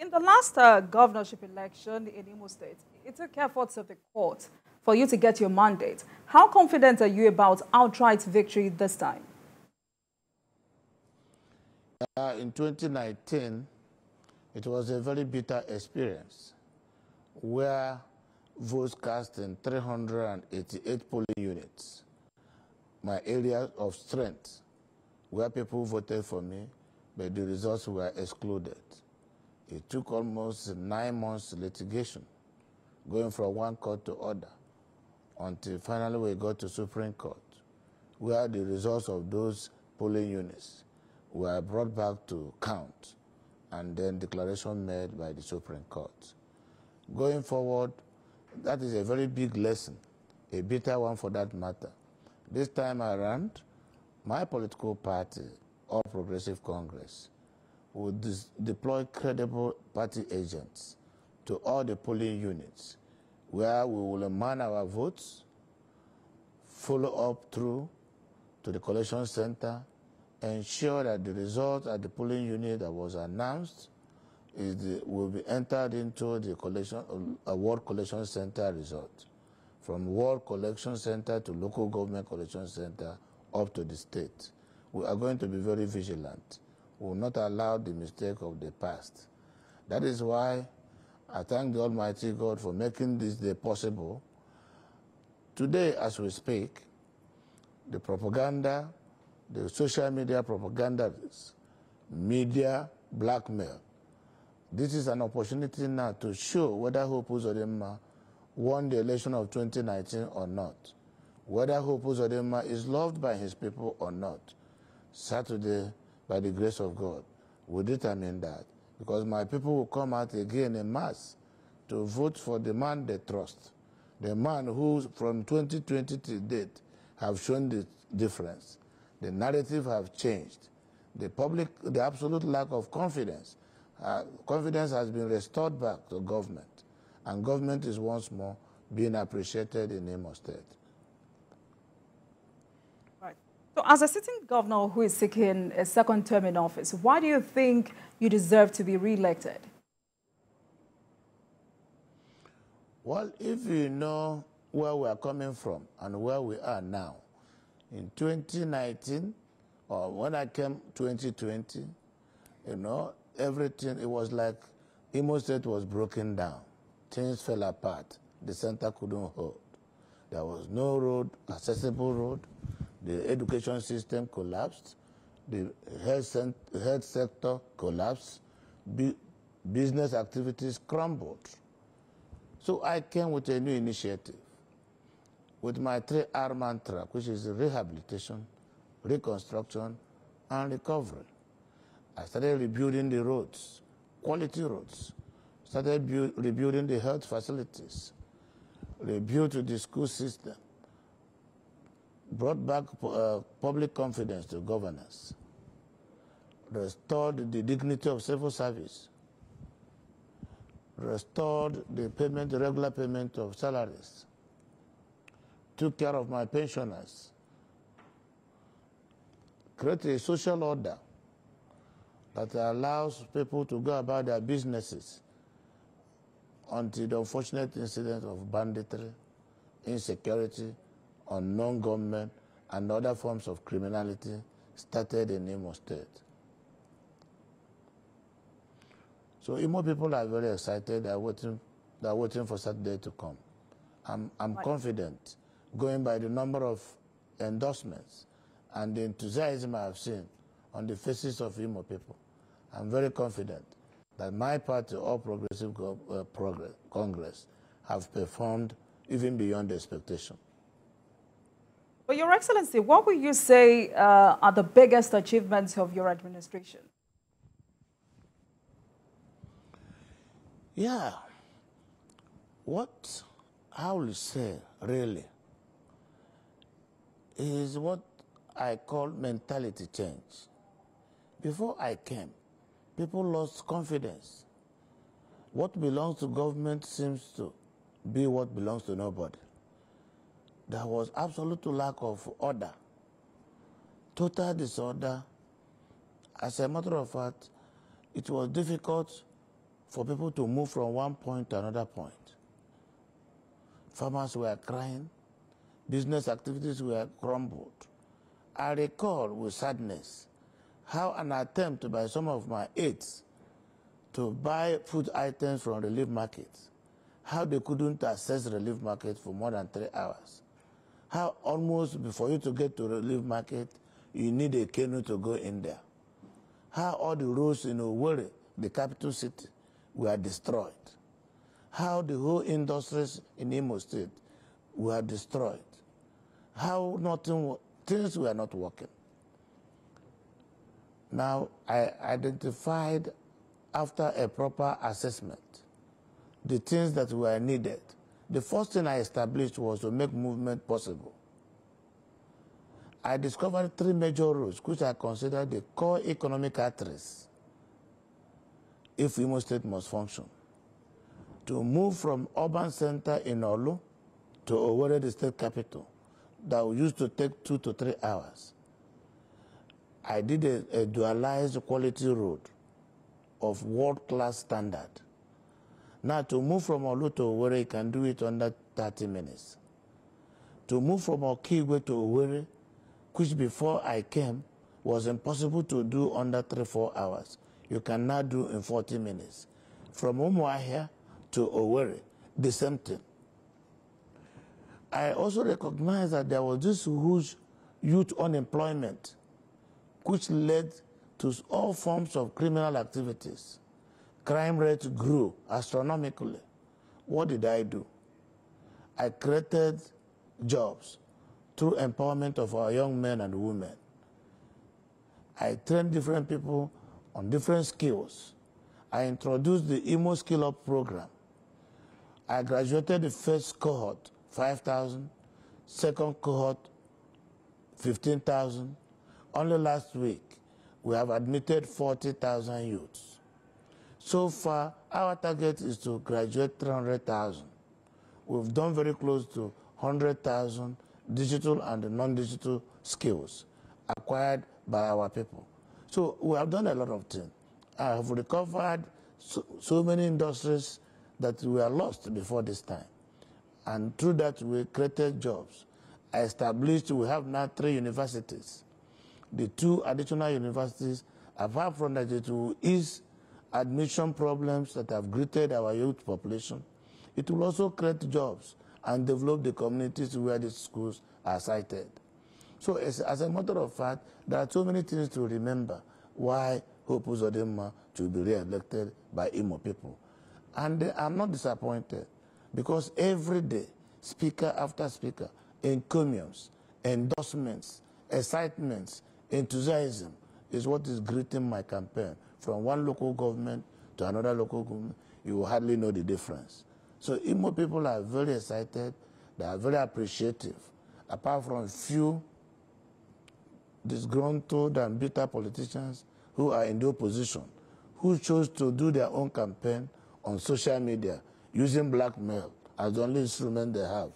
In the last governorship election in Imo State, it took efforts of the court for you to get your mandate. How confident are you about outright victory this time? In 2019, it was a very bitter experience where votes cast in 388 polling units, my area of strength, where people voted for me, but the results were excluded. It took almost 9 months litigation, going from one court to other, until finally we got to Supreme Court, where the results of those polling units were brought back to count, and then declaration made by the Supreme Court. Going forward, that is a very big lesson, a bitter one for that matter. This time around, my political party, All Progressive Congress, will deploy credible party agents to all the polling units, where we will man our votes, follow up through to the collection center, ensure that the result at the polling unit that was announced will be entered into the ward collection center result. From ward collection center to local government collection center up to the state. We are going to be very vigilant. We will not allow the mistake of the past. That is why I thank the Almighty God for making this day possible. Today, as we speak, the propaganda, the social media propagandists, media blackmail. This is an opportunity now to show whether Hope Uzodinma won the election of 2019 or not, whether Hope Uzodinma is loved by his people or not. Saturday, by the grace of God, will determine that, because my people will come out again en masse to vote for the man they trust, the man who from 2020 to date have shown the difference. The narrative have changed. The absolute lack of confidence. Confidence has been restored back to government, and government is once more being appreciated in Imo State. Right. So as a sitting governor who is seeking a second term in office, why do you think you deserve to be re-elected? Well, if you know where we are coming from and where we are now, in 2019, or when I came 2020, you know, everything, it was like Imo State was broken down. Things fell apart. The center couldn't hold. There was no road, accessible road. The education system collapsed. The health sector collapsed. Business activities crumbled. So I came with a new initiative, with my 3R mantra, which is rehabilitation, reconstruction, and recovery. I started rebuilding the roads, quality roads. Started rebuilding the health facilities, rebuilt the school system, brought back public confidence to governance, restored the dignity of civil service, restored the regular payment of salaries, took care of my pensioners, created a social order that allows people to go about their businesses until the unfortunate incident of banditry, insecurity, unknown government, and other forms of criminality started in Imo State. So Imo people are very excited. They're waiting for Saturday to come. I'm confident, going by the number of endorsements and the enthusiasm I've seen on the faces of Imo people. I'm very confident that my party, All Progressive Congress, have performed even beyond expectation. But Your Excellency, what would you say are the biggest achievements of your administration? Yeah. What I will say, really, is what I call mentality change. Before I came, people lost confidence. What belongs to government seems to be what belongs to nobody. There was absolute lack of order, total disorder. As a matter of fact, it was difficult for people to move from one point to another point. Farmers were crying. Business activities were crumbled. I recall with sadness how an attempt by some of my aides to buy food items from relief markets, how they couldn't access relief market for more than 3 hours. How almost before you to get to relief market, you need a canoe to go in there. How all the roads in Owerri, the capital city, were destroyed. How the whole industries in Imo State were destroyed. How things were not working. Now, I identified, after a proper assessment, the things that were needed. The first thing I established was to make movement possible. I discovered 3 major roads, which I consider the core economic arteries if Imo State must function. To move from urban center in Olu to Owerri, the state capital, that used to take 2 to 3 hours. I did a dualized quality road of world-class standard. Now, to move from Olu to Owerri, you can do it under 30 minutes. To move from Okigwe to Owerri, which before I came was impossible to do under 3-4 hours, you can now do in 40 minutes. From Umuahia to Owerri, the same thing. I also recognize that there was this huge youth unemployment, which led to all forms of criminal activities. Crime rates grew astronomically. What did I do? I created jobs through empowerment of our young men and women. I trained different people on different skills. I introduced the Imo Skill Up program. I graduated the first cohort, 5,000, second cohort, 15,000. Only last week, we have admitted 40,000 youths. So far, our target is to graduate 300,000. We've done very close to 100,000 digital and non-digital skills acquired by our people. So we have done a lot of things. I have recovered so many industries that were lost before this time. And through that, we created jobs. I established, we have now 3 universities. The 2 additional universities, apart from that, it will ease admission problems that have greeted our youth population. It will also create jobs and develop the communities where the schools are sited. So as a matter of fact, there are so many things to remember why Hope Uzodinma to be re-elected by Imo people. And I'm not disappointed, because every day, speaker after speaker, encomiums, endorsements, excitements, enthusiasm is what is greeting my campaign. From one local government to another local government, you will hardly know the difference. So Imo people are very excited, they are very appreciative, apart from few disgruntled and bitter politicians who are in the opposition, who chose to do their own campaign on social media using blackmail as the only instrument they have.